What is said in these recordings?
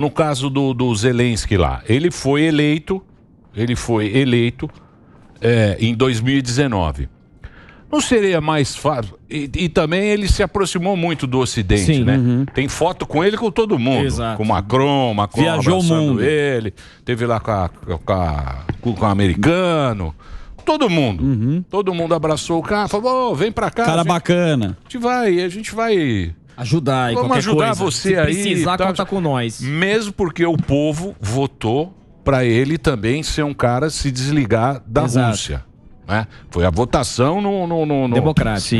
no caso do Zelensky lá, ele foi eleito em 2019. Não seria mais fácil? E também ele se aproximou muito do Ocidente, Sim, né? Tem foto com ele com todo mundo. Exato. Com o Macron Viajou o abraçando mundo. ele. Teve lá com o americano. Todo mundo. Todo mundo abraçou o cara. Falou, vem pra cá. Cara bacana. A gente vai ajudar aí. Vamos ajudar você aí. Se precisar, conta com nós. Mesmo porque o povo votou pra ele também ser um cara se desligar da Rússia. Né? Foi a votação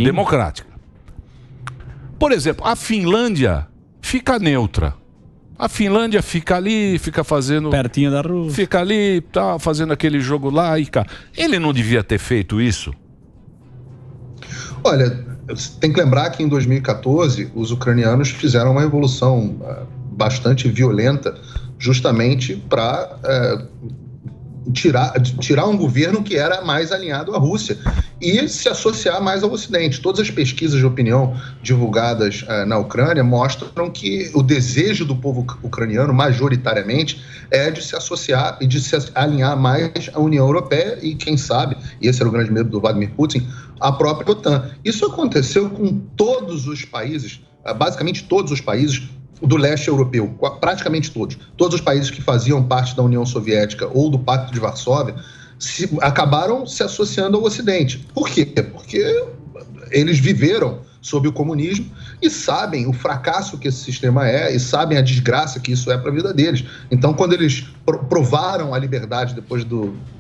democrática. Por exemplo, a Finlândia fica neutra. A Finlândia fica ali, fica fazendo... Pertinho da Rússia. Fica ali, tá, fazendo aquele jogo lá e cá. Ele não devia ter feito isso? Olha, tem que lembrar que em 2014 os ucranianos fizeram uma revolução bastante violenta justamente para... tirar um governo que era mais alinhado à Rússia e se associar mais ao Ocidente. Todas as pesquisas de opinião divulgadas na Ucrânia mostram que o desejo do povo ucraniano, majoritariamente, é de se associar e de se alinhar mais à União Europeia e, quem sabe, e esse era o grande medo do Vladimir Putin, a própria OTAN. Isso aconteceu com todos os países, basicamente todos os países do leste europeu, praticamente todos. Todos os países que faziam parte da União Soviética ou do Pacto de Varsóvia acabaram se associando ao Ocidente. Por quê? Porque eles viveram sob o comunismo e sabem o fracasso que esse sistema é e sabem a desgraça que isso é para a vida deles. Então, quando eles provaram a liberdade depois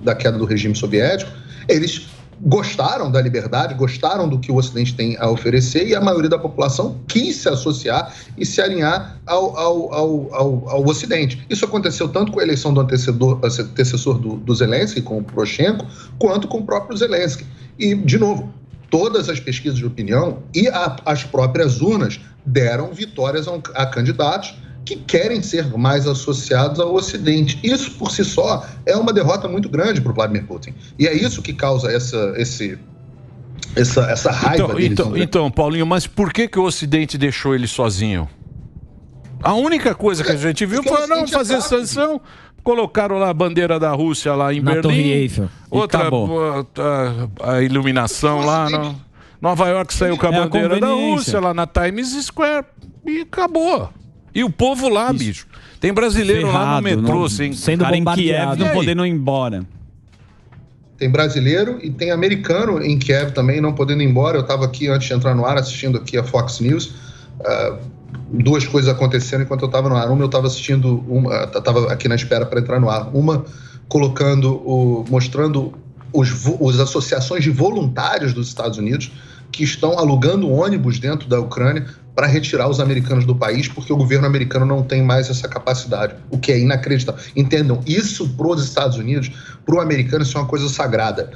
da queda do regime soviético, eles gostaram da liberdade, gostaram do que o Ocidente tem a oferecer e a maioria da população quis se associar e se alinhar ao Ocidente. Isso aconteceu tanto com a eleição do antecessor do Zelensky, com o Poroshenko, quanto com o próprio Zelensky. E, de novo, todas as pesquisas de opinião e as próprias urnas deram vitórias a candidatos que querem ser mais associados ao Ocidente. Isso, por si só, é uma derrota muito grande para o Vladimir Putin. E é isso que causa essa raiva deles. Então, Paulinho, mas por que o Ocidente deixou ele sozinho? A única coisa que a gente viu foi não fazer sanção. Colocaram lá a bandeira da Rússia lá em Berlim. Torre Eiffel. Outra, a iluminação lá. Nova York saiu com a bandeira da Rússia lá na Times Square e acabou. E o povo lá, bicho. Tem brasileiro lá no metrô, sendo bombardeado, não podendo ir embora. Tem brasileiro e tem americano em Kiev também, não podendo ir embora. Eu estava aqui antes de entrar no ar, assistindo aqui a Fox News. Duas coisas acontecendo enquanto eu estava no ar. Uma, eu estava assistindo, estava aqui na espera para entrar no ar. Uma, mostrando as associações de voluntários dos Estados Unidos que estão alugando ônibus dentro da Ucrânia para retirar os americanos do país, porque o governo americano não tem mais essa capacidade, o que é inacreditável. Entendam, isso para os Estados Unidos, para o americano, isso é uma coisa sagrada.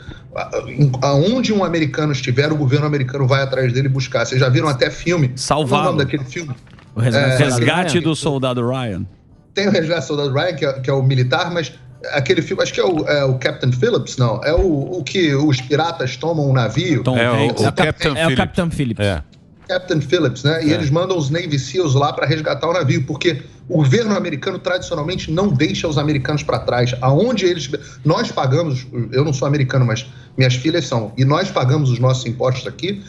Aonde um americano estiver, o governo americano vai atrás dele buscar. Vocês já viram até filme? Salvá-lo. Qual é o nome daquele filme? O Resgate do Soldado Ryan. Tem o Resgate do Soldado Ryan, que é o militar, mas aquele filme, acho que é o Captain Phillips, não? É o que os piratas tomam um navio. O Captain Phillips. Captain Phillips, né? E eles mandam os Navy SEALs lá para resgatar o navio, porque o governo americano tradicionalmente não deixa os americanos para trás. Aonde eles... Nós pagamos, eu não sou americano, mas minhas filhas são, e nós pagamos os nossos impostos aqui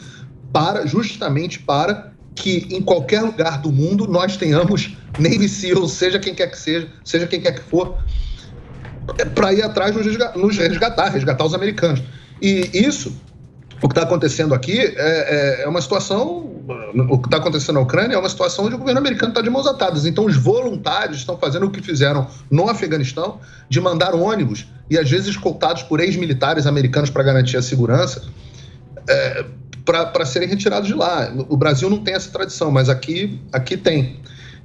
justamente para que em qualquer lugar do mundo nós tenhamos Navy SEALs, seja quem quer que seja quem quer que for, para ir atrás nos resgatar os americanos. E isso... O que está acontecendo aqui é uma situação... O que está acontecendo na Ucrânia é uma situação onde o governo americano está de mãos atadas. Então, os voluntários estão fazendo o que fizeram no Afeganistão, de mandar ônibus, e às vezes escoltados por ex-militares americanos para garantir a segurança, para serem retirados de lá. O Brasil não tem essa tradição, mas aqui tem.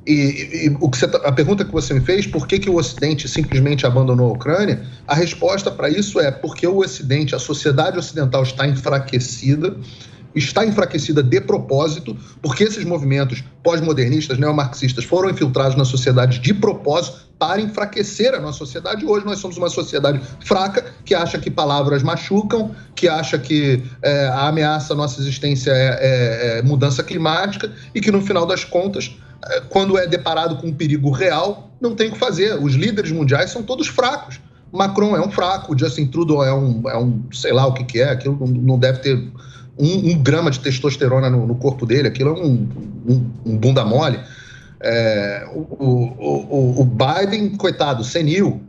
E a pergunta que você me fez, por que o Ocidente simplesmente abandonou a Ucrânia? A resposta para isso é porque o Ocidente, a sociedade ocidental está enfraquecida de propósito, porque esses movimentos pós-modernistas, neomarxistas, foram infiltrados na sociedade de propósito para enfraquecer a nossa sociedade. Hoje nós somos uma sociedade fraca, que acha que palavras machucam, que acha que a ameaça à nossa existência é mudança climática e que, no final das contas, quando é deparado com um perigo real, não tem o que fazer. Os líderes mundiais são todos fracos. Macron é um fraco, Justin Trudeau é um sei lá o que é, aquilo não deve ter um grama de testosterona no corpo dele, aquilo é um bunda mole. O Biden, coitado, senil.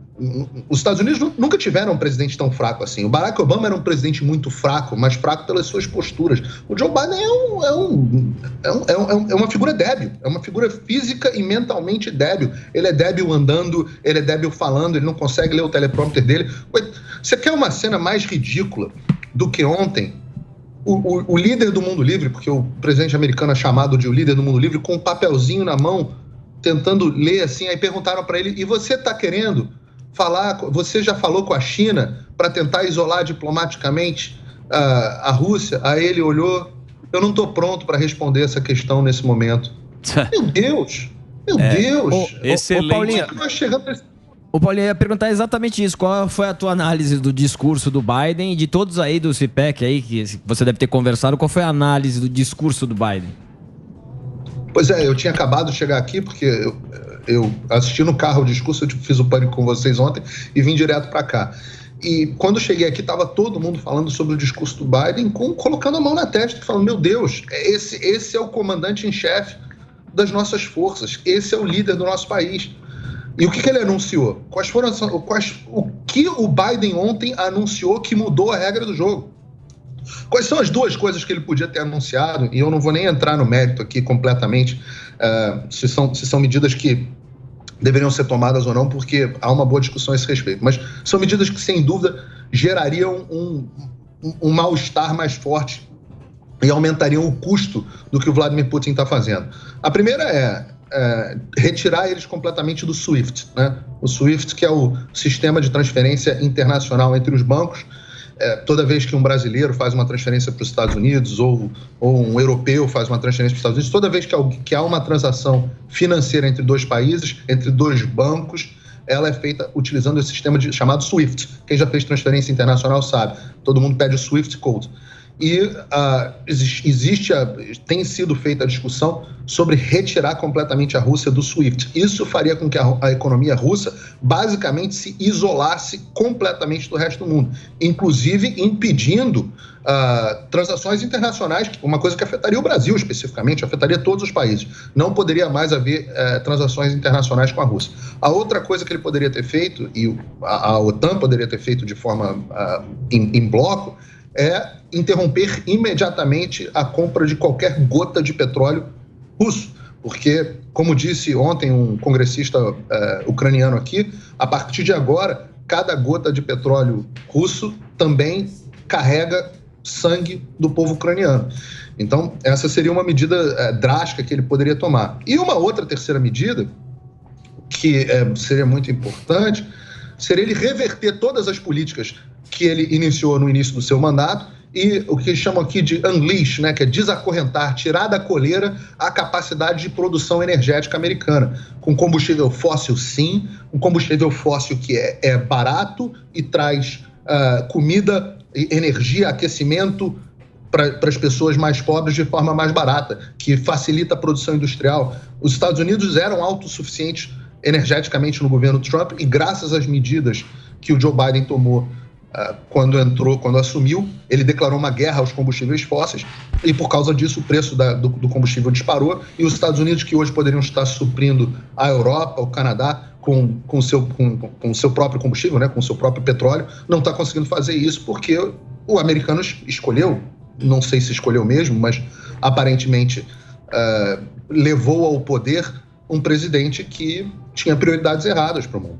Os Estados Unidos nunca tiveram um presidente tão fraco assim. O Barack Obama era um presidente muito fraco, mas fraco pelas suas posturas. O Joe Biden é uma figura débil, é uma figura física e mentalmente débil. Ele é débil andando, ele é débil falando, ele não consegue ler o teleprompter dele. Você quer uma cena mais ridícula do que ontem? O líder do mundo livre, porque o presidente americano é chamado de o líder do mundo livre, com um papelzinho na mão, tentando ler assim, aí perguntaram para ele, e você está querendo falar, você já falou com a China para tentar isolar diplomaticamente a Rússia? Aí ele olhou, eu não estou pronto para responder essa questão nesse momento. Meu Deus! Excelente. Paulinho, o Paulinho ia perguntar exatamente isso. Qual foi a tua análise do discurso do Biden e de todos aí do CPEC aí, que você deve ter conversado, qual foi a análise do discurso do Biden? Pois é, eu tinha acabado de chegar aqui porque eu assisti no carro o discurso, eu fiz o Pânico com vocês ontem e vim direto para cá. E quando cheguei aqui, estava todo mundo falando sobre o discurso do Biden, colocando a mão na testa, falando, meu Deus, esse é o comandante em chefe das nossas forças, esse é o líder do nosso país. E o que ele anunciou? O que o Biden ontem anunciou que mudou a regra do jogo? Quais são as duas coisas que ele podia ter anunciado? E eu não vou nem entrar no mérito aqui completamente, se são medidas que deveriam ser tomadas ou não, porque há uma boa discussão a esse respeito. Mas são medidas que, sem dúvida, gerariam um mal-estar mais forte e aumentariam o custo do que o Vladimir Putin está fazendo. A primeira é retirar eles completamente do SWIFT, né? O SWIFT, que é o sistema de transferência internacional entre os bancos. Toda vez que um brasileiro faz uma transferência para os Estados Unidos ou um europeu faz uma transferência para os Estados Unidos, toda vez que há uma transação financeira entre dois países, entre dois bancos, ela é feita utilizando esse sistema chamado SWIFT. Quem já fez transferência internacional sabe. Todo mundo pede o SWIFT Code. E tem sido feita a discussão sobre retirar completamente a Rússia do SWIFT. Isso faria com que a economia russa basicamente se isolasse completamente do resto do mundo, inclusive impedindo transações internacionais, uma coisa que afetaria o Brasil especificamente, afetaria todos os países. Não poderia mais haver transações internacionais com a Rússia. A outra coisa que ele poderia ter feito, e a OTAN poderia ter feito de forma em bloco, é interromper imediatamente a compra de qualquer gota de petróleo russo. Porque, como disse ontem um congressista ucraniano aqui, a partir de agora, cada gota de petróleo russo também carrega sangue do povo ucraniano. Então, essa seria uma medida drástica que ele poderia tomar. E uma outra terceira medida, que seria muito importante, seria ele reverter todas as políticas que ele iniciou no início do seu mandato e o que chamam aqui de unleash, né, que é desacorrentar, tirar da coleira a capacidade de produção energética americana, com combustível fóssil sim, um combustível fóssil que é barato e traz comida, energia, aquecimento para as pessoas mais pobres de forma mais barata, que facilita a produção industrial. Os Estados Unidos eram autossuficientes energeticamente no governo Trump e graças às medidas que o Joe Biden tomou quando assumiu, ele declarou uma guerra aos combustíveis fósseis e por causa disso o preço do combustível disparou e os Estados Unidos, que hoje poderiam estar suprindo a Europa, o Canadá com o seu próprio combustível, né, com o seu próprio petróleo, não está conseguindo fazer isso porque o americano escolheu, não sei se escolheu mesmo, mas aparentemente levou ao poder um presidente que tinha prioridades erradas para o mundo.